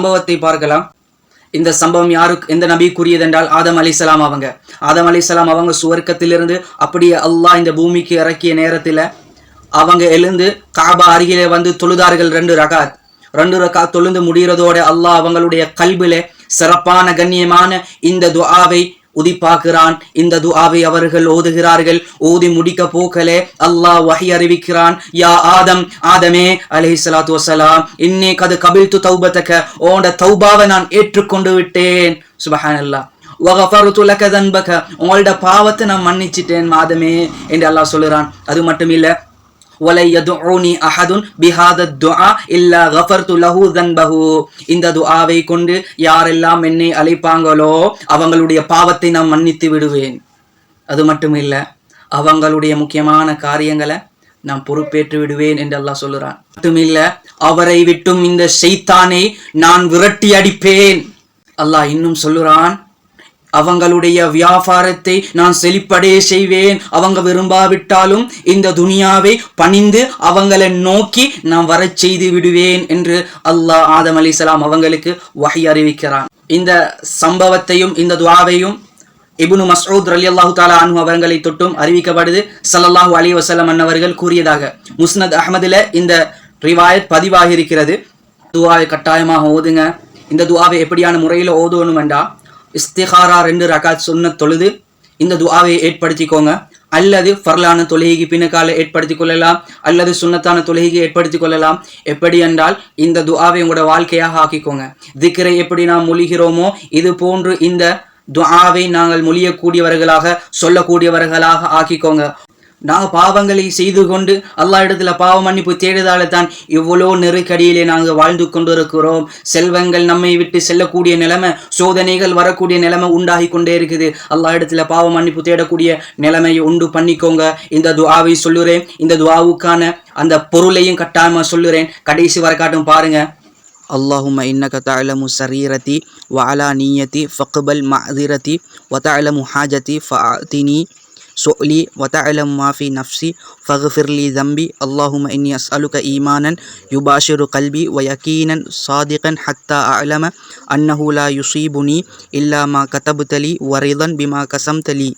சம்பவத்தை பார்க்கலாம். இந்த சம்பவம் யாருக்கு எந்த நபிக்குரியதென்றால் ஆதம் அலைஹிஸ்ஸலாம் அவங்க. ஆதம் அலைஹிஸ்ஸலாம் அவங்க சுவர்க்கத்திலிருந்து அப்படியே அல்லாஹ் இந்த பூமிக்கு இறக்கிய நேரத்தில் அவங்க எழுந்து காபா அருகிலே வந்து தொழுதார்கள் 2 ரகாத் தொழுந்து முடிகிறதோட அல்லாஹ் அவங்களுடைய கல்பிலே சிறப்பான கண்ணியமான இந்த துஆவை உதிப்பாக்குறான். இந்த துஆவை அவர்கள் ஓதுகிறார்கள். ஓதி முடிக்க போக்கலே அல்லாஹ் வஹி அறிவிக்கிறான். யா ஆதமே அலைஹிஸ்ஸலாத்து வஸ்ஸலாம், இன்னி கது கபில்து தௌபதக, உன்னோட தௌபாவை நான் ஏற்றுக்கொண்டு விட்டேன். சுப்ஹானல்லாஹ். வகஃபர்து லக தன்பக, உங்களோட பாவத்தை நான் மன்னிச்சிட்டேன் ஆதமே என்று அல்லாஹ் சொல்லுறான். அது மட்டும் இல்ல, வலை யதுஊனி அஹதுன் பிஹாத துஆ இல்லா கஃபர்து லஹு தன்பஹு, இந்த துஆவை கொண்டு யாரெல்லாம் என்னை அழைப்பாங்களோ அவங்களுடைய பாவத்தை நான் மன்னித்து விடுவேன். அது மட்டும் இல்ல, அவங்களுடைய முக்கியமான காரியங்களை நான் பொறுப்பேற்று விடுவேன் என்று அல்லாஹ் சொல்லுறான். மட்டுமில்ல, அவரை விட்டும் இந்த ஷைத்தானை நான் விரட்டி அடிப்பேன். அல்லாஹ் இன்னும் சொல்லுறான், அவங்களுடைய வியாபாரத்தை நான் செழிப்படைய செய்வேன். அவங்க விரும்பாவிட்டாலும் இந்த துனியாவை பணிந்து அவங்களை நோக்கி நான் வர செய்து விடுவேன் என்று அல்லாஹ் ஆதம் அலைஹிஸ்ஸலாம் அவங்களுக்கு வஹி அறிவிக்கிறான். இந்த சம்பவத்தையும் இந்த துஆவையும் இப்னு மஸ்ஊத் ரலியல்லாஹு தஆலா அன்ஹு அவர்களை தொட்டும் அறிவிக்கப்படுது. ஸல்லல்லாஹு அலைஹி வஸல்லம் அன்னவர்கள் கூறியதாக முஸ்னத் அஹ்மதுல இந்த ரிவாயத் பதிவாகி இருக்கிறது. துஆவை கட்டாயமாக ஓதுங்க. இந்த துஆவை எப்படியான முறையில் ஓதணும் என்றா, இஸ்திகாரா 2 ரகாத் சுன்னத் தொழுது இந்த துஆவை ஏற்படுத்திக்கோங்க. அல்லது ஃபர்லான தொழுகைக்கு பின்னுக்கால ஏற்படுத்திக் கொள்ளலாம், அல்லது சுன்னத்தான தொழுகைக்கு ஏற்படுத்திக் கொள்ளலாம். எப்படி என்றால், இந்த துஆவை உங்களோட வாழ்க்கையாக ஆக்கிக்கோங்க. திக்ரை எப்படி நாம் மொழிகிறோமோ இது போன்று இந்த துஆவை நாங்கள் மொழியக்கூடியவர்களாக சொல்லக்கூடியவர்களாக ஆக்கிக்கோங்க. நாங்கள் பாவங்களை செய்து கொண்டு அல்லாஹ் இடத்துல பாவ மன்னிப்பு தேடுதால தான் இவ்வளோ நெருக்கடியிலே நாங்கள் வாழ்ந்து கொண்டிருக்கிறோம். செல்வங்கள் நம்மை விட்டு செல்லக்கூடிய நிலைமை, சோதனைகள் வரக்கூடிய நிலைமை உண்டாகி கொண்டே இருக்குது. அல்லாஹ் இடத்துல பாவ மன்னிப்பு தேடக்கூடிய நிலைமையை உண்டு பண்ணிக்கோங்க. இந்த துஆவை சொல்லுறேன். இந்த துஆவுக்கான அந்த பொருளையும் கட்டாயமாக சொல்லுறேன். கடைசி வரக்காட்டும் பாருங்க. அல்லாஹும்ம இன்னக தஅலமு சரீரதி வ அலானியதி ஃபக்பல் மஅதிரதி வ தஅலமு ஹாஜதி ஃபஅதினி سؤلي وتعلم ما في نفسي فاغفر لي ذنبي اللهم إني أسألك إيمانا يباشر قلبي ويقينا صادقا حتى أعلم أنه لا يصيبني إلا ما كتبت لي ورضا بما قسمت لي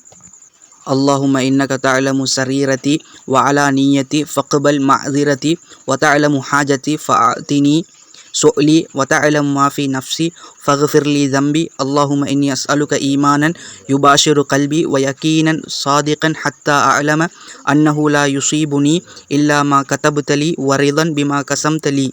اللهم إنك تعلم سريرتي وعلانيتي فاقبل معذرتي وتعلم حاجتي فأعطني سؤلي وتعلم ما في نفسي فاغفر لي ذنبي اللهم إني أسألك إيمانا يباشر قلبي ويقينا صادقا حتى أعلم أنه لا يصيبني إلا ما كتبت لي ورضا بما قسمت لي